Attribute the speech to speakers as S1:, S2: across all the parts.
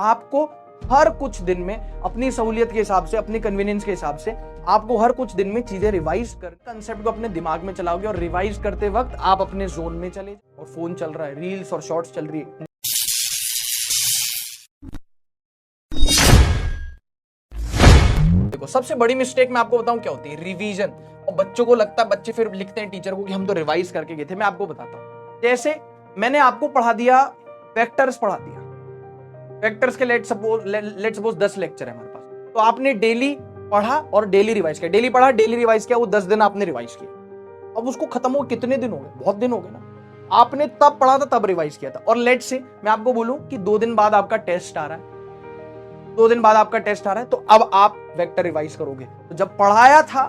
S1: आपको हर कुछ दिन में अपनी सहूलियत के हिसाब से, अपनी कन्वीनियंस के हिसाब से आपको हर कुछ दिन में चीजें रिवाइज कर, कंसेप्ट को अपने दिमाग में चलाओगे और रिवाइज करते वक्त आप अपने जोन में चले। और फोन चल रहा है, रील्स और शॉर्ट्स चल रही है। देखो सबसे बड़ी मिस्टेक मैं आपको बताऊं क्या होती है, रिवीजन। और बच्चों को लगता है, बच्चे फिर लिखते हैं टीचर को कि हम तो रिवाइज करके गए थे। मैं आपको बताता हूं, जैसे मैंने आपको पढ़ा दिया वेक्टर्स, पढ़ा दिया वेक्टर्स के लेट सपोज 10 लेक्चर है हमारे पास, तो आपने डेली पढ़ा और डेली रिवाइज किया, डेली पढ़ा डेली रिवाइज किया, वो 10 दिन आपने रिवाइज किया। अब उसको खत्म हो कितने दिन हो गए, बहुत दिन हो गए ना। आपने तब पढ़ा था, तब रिवाइज किया था। और लेट से मैं आपको बोलूं कि 2 दिन बाद आपका टेस्ट आ रहा है, 2 दिन बाद आपका टेस्ट आ रहा है, तो अब आप वेक्टर रिवाइज करोगे। तो जब पढ़ाया था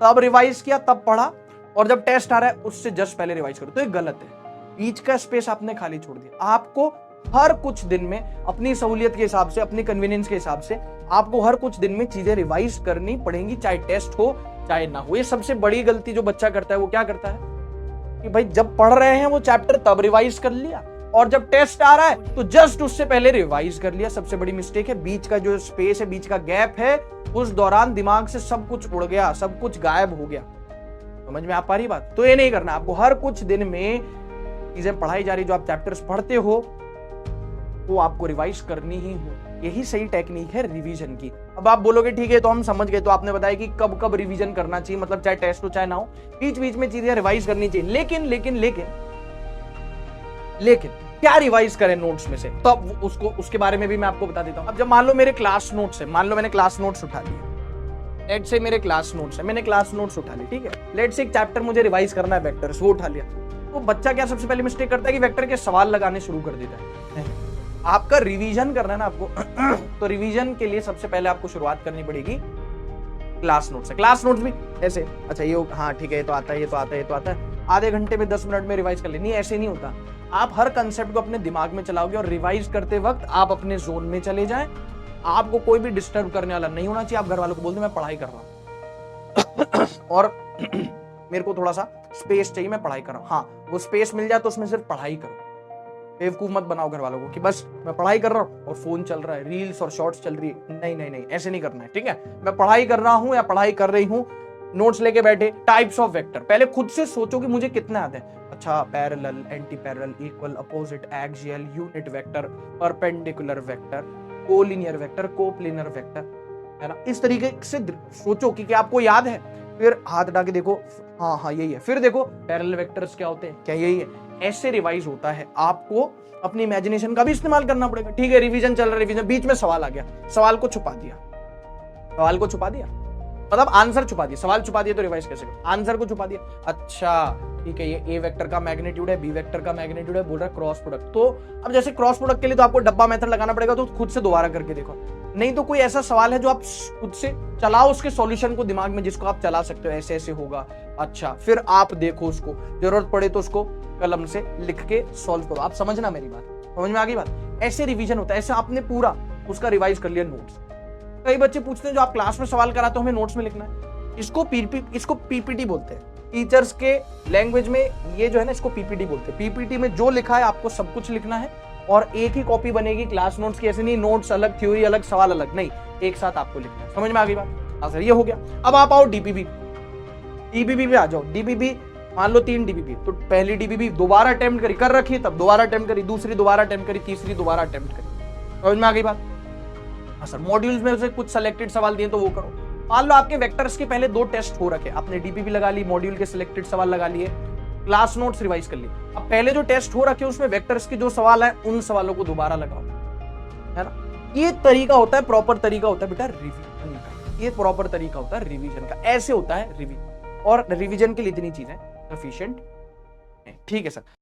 S1: तब रिवाइज किया, तब पढ़ा, और जब टेस्ट आ रहा है उससे जस्ट पहले रिवाइज करो, तो ये गलत है। बीच का स्पेस आपने खाली छोड़ दिया। आपको हर कुछ दिन में अपनी सहूलियत के हिसाब से, अपनी कन्वीनियंस के हिसाब से आपको हर कुछ दिन में चीजें रिवाइज करनी पड़ेंगी, चाहे टेस्ट हो चाहे ना हो। ये सबसे बड़ी गलती जो बच्चा करता है, वो क्या करता है कि भाई जब पढ़ रहे हैं वो चैप्टर तब रिवाइज कर लिया, और जब टेस्ट आ रहा है तो जस्ट उससे पहले रिवाइज कर लिया। सबसे बड़ी मिस्टेक है। बीच का जो स्पेस है, बीच का गैप है, उस दौरान दिमाग से सब कुछ उड़ गया, सब कुछ गायब हो गया। समझ में आ पा रही बात? तो ये नहीं करना आपको। हर कुछ दिन में चीजें पढ़ाई जा रही, जो आप चैप्टर्स पढ़ते हो वो आपको रिवाइज करनी ही हो। यही सही टेक्निक है रिवीजन की। अब आप बोलोगे ठीक है, तो हम समझ गए, तो आपने बताया कि कब कब रिवीजन करना चाहिए, मतलब चाहे टेस्ट हो चाहे ना हो, बीच बीच में चीजें रिवाइज करनी चाहिए। लेकिन लेकिन लेकिन लेकिन क्या रिवाइज करें नोट्स में से, तब उसको, उसके बारे में भी मैं आपको बता देता हूं। अब जब मान लो मेरे क्लास नोट्स है, मान लो मैंने क्लास नोट्स उठा लिए, लेट से मेरे क्लास नोट्स है, मैंने क्लास नोट्स उठा ली, ठीक है। लेट से एक चैप्टर मुझे रिवाइज करना है वेक्टर्स, वो उठा लिया। तो बच्चा क्या सबसे पहले मिस्टेक करता है कि वेक्टर के सवाल लगाने शुरू कर देता है। आपका रिवीजन करना है ना आपको, तो रिवीजन के लिए सबसे पहले आपको शुरुआत करनी पड़ेगी क्लास नोट से। क्लास नोट्स भी ऐसे, अच्छा ये हाँ ठीक है, ये तो आता है, ये तो आता है, ये तो आता है, आधे घंटे में 10 मिनट में रिवाइज कर लेनी। ऐसे नहीं होता। आप हर कंसेप्ट को अपने दिमाग में चलाओगे और रिवाइज करते वक्त आप अपने जोन में चले जाएं। आपको कोई भी डिस्टर्ब करने वाला नहीं होना चाहिए। आप घर वालों को बोल दो मैं पढ़ाई कर रहा हूं और मेरे को थोड़ा सा स्पेस चाहिए, मैं पढ़ाई कर रहा हूं। हाँ, वो स्पेस मिल जाए तो उसमें सिर्फ पढ़ाई करो। बेवकूफ मत बनाओ घर वालों को कि बस मैं पढ़ाई कर रहा हूँ और फोन चल रहा है, रील्स और शॉर्ट्स चल रही है। नहीं नहीं नहीं, ऐसे नहीं करना है, ठीक है। मैं पढ़ाई कर रहा हूँ या पढ़ाई कर रही हूँ, नोट्स लेके बैठे। टाइप्स ऑफ वेक्टर, पहले खुद से सोचो कि मुझे कितना आता है। अच्छा, parallel, anti parallel, equal, opposite, axial, unit vector, perpendicular vector, collinear vector, coplanar vector, है ना। इस तरीके से सोचो कि क्या आपको याद है। फिर हाथ उठा के देखो, हाँ हाँ यही है। फिर देखो पैरेलल वेक्टर्स क्या होते हैं, क्या यही है। ऐसे रिवाइज होता है। आपको अपनी इमेजिनेशन का भी इस्तेमाल करना पड़ेगा, ठीक है। रिवीजन चल रहा है, रिवीजन बीच में सवाल आ गया, सवाल को छुपा दिया, सवाल को छुपा दिया मतलब आंसर छुपा दिया। सवाल छुपा दिया तो रिवाइज कैसे करें, आंसर को छुपा दिया। अच्छा ठीक है, ये ए वेक्टर का मैग्नीट्यूड है, बी वेक्टर का मैग्नीट्यूड है, बोल रहा है क्रॉस प्रोडक्ट। तो अब जैसे क्रॉस प्रोडक्ट के लिए तो आपको डब्बा मेथड लगाना पड़ेगा, तो खुद से दोबारा करके देखो। नहीं तो कोई ऐसा सवाल है जो आप खुद से चलाओ, उसके सॉल्यूशन को दिमाग में, जिसको आप चला सकते हो, ऐसे ऐसे होगा। अच्छा, फिर आप देखो, उसको जरूरत पड़े तो उसको कलम से लिख के सॉल्व करो। आप समझना मेरी बात, समझ में आ गई बात? ऐसे रिवीजन होता है। ऐसे आपने पूरा उसका रिवाइज कर लिया नोट्स। कई बच्चे पूछते हैं जो आप क्लास में सवाल कराते हो हमें नोट्स में लिखना है। इसको पीपीटी बोलते हैं टीचर्स के लैंग्वेज में। ये जो है ना, इसको पीपीटी बोलते हैं। पीपीटी में जो लिखा है आपको सब कुछ लिखना है, और एक ही कॉपी बनेगी क्लास नोट्स की। ऐसे नहीं नोट्स अलग, थ्योरी अलग, सवाल अलग, नहीं, एक साथ आपको लिखना है। समझ में आ गई बात? हाँ सर, ये हो गया। अब आप आओ डीबीबी पे आ जाओ। डीबीबी मान लो 3 डीबीबी, तो पहली डीबीबी दोबारा अटेम्प्ट करी, कर रखी, तब दोबारा अटेम्प्ट करी, दूसरी दोबारा अटेम्प्ट करी, तीसरी दोबारा अटेम्प्ट करी। समझ में आ गई बात? हाँ सर, मॉड्यूल्स में से कुछ सिलेक्टेड सवाल दिए तो वो करो। मान लो आपके वेक्टर्स के पहले 2 टेस्ट हो रखे, आपने डीबीबी लगा ली, मॉड्यूल के सिलेक्टेड सवाल लगा लिए, क्लास नोट्स रिवाइज कर ली। अब पहले जो टेस्ट हो रखे उसमें वेक्टर्स के जो सवाल है उन सवालों को दोबारा लगाओ, है ना। ये तरीका होता है, प्रॉपर तरीका होता है बेटा रिवीजन का। ये प्रॉपर तरीका होता है रिवीजन का। ऐसे होता है रिवीजन, और रिवीजन के लिए इतनी चीजें सफिशिएंट है। ठीक है सर।